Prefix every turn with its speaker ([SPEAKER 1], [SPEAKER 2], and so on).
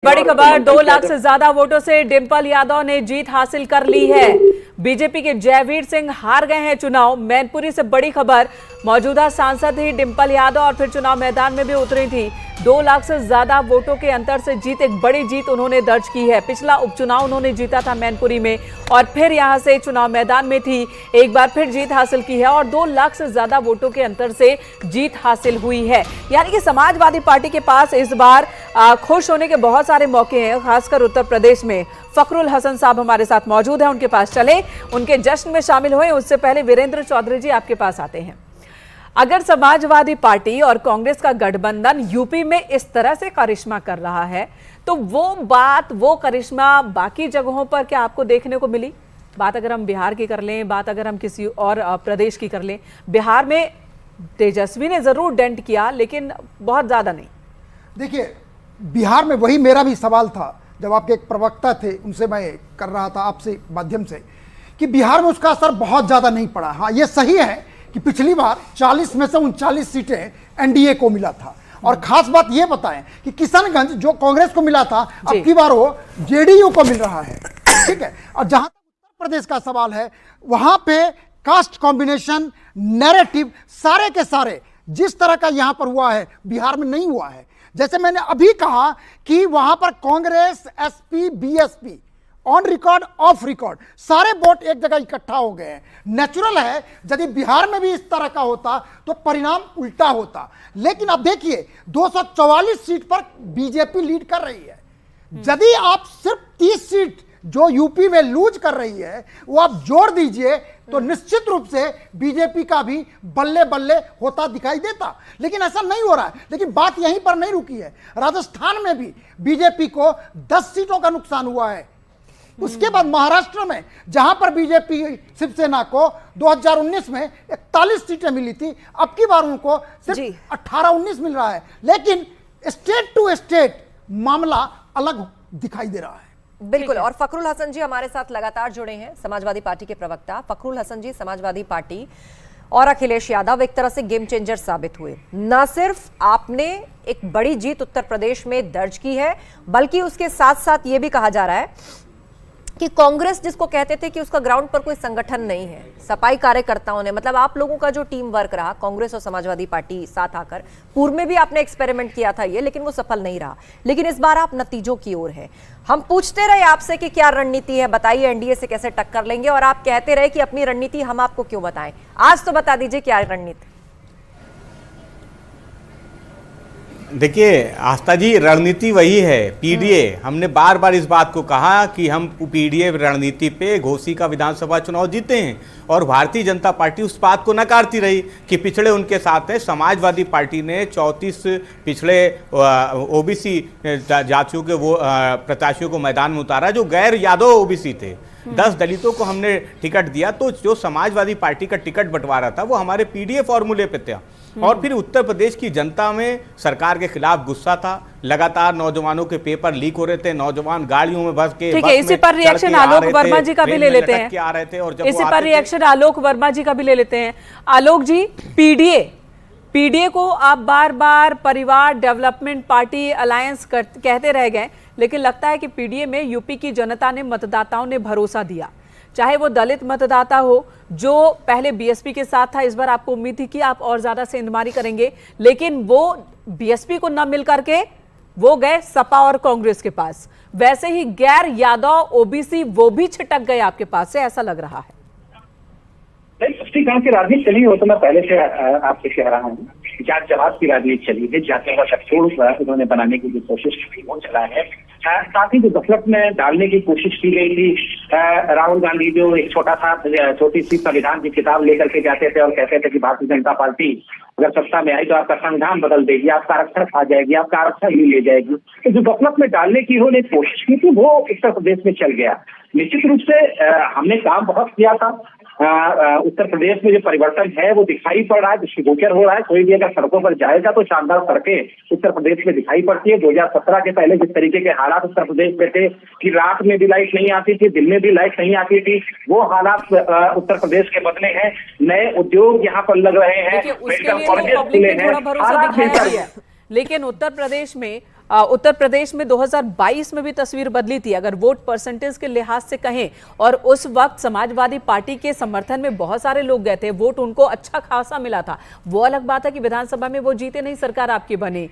[SPEAKER 1] बड़ी खबर, 2 लाख से ज्यादा वोटों से डिंपल यादव ने जीत हासिल कर ली है। बीजेपी के जयवीर सिंह हार गए हैं चुनाव। मैनपुरी से बड़ी खबर, मौजूदा सांसद ही डिंपल यादव और फिर चुनाव मैदान में भी उतरी थी। 2 लाख से ज्यादा वोटों के अंतर से जीत, एक बड़ी जीत उन्होंने दर्ज की है। पिछला उपचुनाव उन्होंने जीता था मैनपुरी में और फिर यहां से चुनाव मैदान में थी, एक बार फिर जीत हासिल की है और 2 लाख से ज्यादा वोटों के अंतर से जीत हासिल हुई है। यानी कि समाजवादी पार्टी के पास इस बार खुश होने के बहुत सारे मौके हैं, खासकर उत्तर प्रदेश में। फखरुल हसन साहब हमारे साथ मौजूद हैं, उनके पास चले, उनके जश्न में शामिल हुए। उससे पहले वीरेंद्र चौधरी जी आपके पास आते हैं। अगर समाजवादी पार्टी और कांग्रेस का गठबंधन यूपी में इस तरह से करिश्मा कर रहा है, तो वो करिश्मा बाकी जगहों पर क्या आपको देखने को मिली? बात अगर हम बिहार की कर लें, बात अगर हम किसी और प्रदेश की कर लें, बिहार में तेजस्वी ने जरूर डेंट किया, लेकिन बहुत ज्यादा नहीं।
[SPEAKER 2] देखिए, बिहार में वही मेरा भी सवाल था जब आपके एक प्रवक्ता थे, उनसे मैं कर रहा था आपसे माध्यम से, कि बिहार में उसका असर बहुत ज़्यादा नहीं पड़ा। हाँ, ये सही है कि पिछली बार 40 में से 39 सीटें एनडीए को मिला था। और खास बात ये बताएं कि किशनगंज जो कांग्रेस को मिला था, अब की बार वो जेडीयू को मिल रहा है। ठीक है। और जहां तक उत्तर प्रदेश का सवाल है, वहां पे कास्ट कॉम्बिनेशन, नैरेटिव, सारे के सारे जिस तरह का यहां पर हुआ है, बिहार में नहीं हुआ है। जैसे मैंने अभी कहा कि वहां पर Congress, SP, BSP on record, of record, सारे वोट एक जगह इकट्ठा हो गए हैं। नेचुरल है, यदि बिहार में भी इस तरह का होता तो परिणाम उल्टा होता। लेकिन अब देखिए, 244 सीट पर बीजेपी लीड कर रही है। यदि आप सिर्फ 30 सीट जो यूपी में लूज कर रही है वो आप जोड़ दीजिए, तो निश्चित रूप से बीजेपी का भी बल्ले बल्ले होता दिखाई देता। लेकिन ऐसा नहीं हो रहा है। लेकिन बात यहीं पर नहीं रुकी है। राजस्थान में भी बीजेपी को 10 सीटों का नुकसान हुआ है। उसके बाद महाराष्ट्र में, जहां पर बीजेपी शिवसेना को 2019 में 41 सीटें मिली थी, अब की बार उनको सिर्फ 18-19 मिल रहा है। लेकिन स्टेट टू स्टेट मामला अलग दिखाई दे रहा है।
[SPEAKER 3] बिल्कुल। और फखरुल हसन जी हमारे साथ लगातार जुड़े हैं, समाजवादी पार्टी के प्रवक्ता। फखरुल हसन जी, समाजवादी पार्टी और अखिलेश यादव एक तरह से गेम चेंजर साबित हुए। ना सिर्फ आपने एक बड़ी जीत उत्तर प्रदेश में दर्ज की है, बल्कि उसके साथ साथ ये भी कहा जा रहा है कि कांग्रेस, जिसको कहते थे कि उसका ग्राउंड पर कोई संगठन नहीं है, सफाई कार्यकर्ताओं ने, मतलब आप लोगों का जो टीम वर्क रहा, कांग्रेस और समाजवादी पार्टी साथ आकर, पूर्व में भी आपने एक्सपेरिमेंट किया था ये, लेकिन वो सफल नहीं रहा। लेकिन इस बार आप नतीजों की ओर है। हम पूछते रहे आपसे कि क्या रणनीति है, बताइए एनडीए से कैसे टक्कर लेंगे, और आप कहते रहे कि अपनी रणनीति हम आपको क्यों बताएं। आज तो बता दीजिए क्या रणनीति।
[SPEAKER 4] देखिए आस्था जी, रणनीति वही है, पीडीए। हमने बार बार इस बात को कहा कि हम पीडीए रणनीति पे घोसी का विधानसभा चुनाव जीते हैं, और भारतीय जनता पार्टी उस बात को नकारती रही कि पिछड़े उनके साथ है। समाजवादी पार्टी ने 34 पिछड़े ओबीसी जातियों के वो प्रत्याशियों को मैदान में उतारा जो गैर यादव ओबीसी थे। 10 दलितों को हमने टिकट दिया। तो जो समाजवादी पार्टी का टिकट बंटवारा था वो हमारे पीडीए फॉर्मूले पे था। और फिर उत्तर प्रदेश की जनता में सरकार के खिलाफ गुस्सा था। लगातार नौजवानों के पेपर लीक हो रहे थे, नौजवान गाड़ियों में बस के,
[SPEAKER 1] ठीक है, इसी पर रिएक्शन आलोक वर्मा जी का भी ले लेते हैं।
[SPEAKER 4] आ रहे थे, और जब
[SPEAKER 1] इसी पर रिएक्शन आलोक वर्मा जी का भी ले लेते हैं। आलोक जी, पीडीए को आप बार बार परिवार डेवलपमेंट पार्टी अलायंस कहते रह गए, लेकिन लगता है कि पीडीए में यूपी की जनता ने, मतदाताओं ने भरोसा दिया। चाहे वो दलित मतदाता हो जो पहले बीएसपी के साथ था, इस बार आपको उम्मीद थी कि आप और ज्यादा सेंधमारी करेंगे, लेकिन वो बीएसपी को न मिल करके वो गए सपा और कांग्रेस के पास। वैसे ही गैर यादव ओबीसी वो भी छिटक गए आपके पास से, ऐसा लग रहा है।
[SPEAKER 5] कहाँ की राजनीति चली हो तो मैं पहले से आपसे कह रहा हूँ, जात जवाब की राजनीति चली है। जातियों का गठजोड़ उन्होंने बनाने की जो कोशिश की वो चला है। साथ ही जो गफलत में डालने की कोशिश की गई थी, राहुल गांधी जो एक छोटी सी संविधान की किताब लेकर के जाते थे और कहते थे कि भारतीय जनता पार्टी अगर सत्ता में आई तो आपका संविधान बदल देगी, आपका आरक्षण खा जाएगी, आपका आरक्षण भी ले जाएगी। तो जो गफलत में डालने की उन्होंने कोशिश की थी वो उत्तर प्रदेश में चल गया। निश्चित रूप से हमने काम बहुत किया था। उत्तर प्रदेश में जो परिवर्तन है वो दिखाई पड़ रहा है, दृष्टिगोचर हो रहा है। कोई भी अगर सड़कों पर जाएगा तो शानदार सड़कें उत्तर प्रदेश में दिखाई पड़ती है। 2017 के पहले जिस तरीके के हालात उत्तर प्रदेश में थे कि रात में भी लाइट नहीं आती थी, दिन में भी लाइट नहीं आती थी, वो हालात उत्तर प्रदेश के बदले हैं। नए उद्योग यहाँ पर लग रहे हैं, मेडिकल कॉलेज खुले हैं।
[SPEAKER 1] लेकिन उत्तर प्रदेश में उत्तर प्रदेश में 2022 में भी तस्वीर बदली थी अगर वोट परसेंटेज के लिहाज से कहें, और उस वक्त समाजवादी पार्टी के समर्थन में बहुत सारे लोग गए थे, वोट उनको अच्छा खासा मिला था। वो अलग बात है कि विधानसभा में वो जीते नहीं, सरकार आपकी बनी।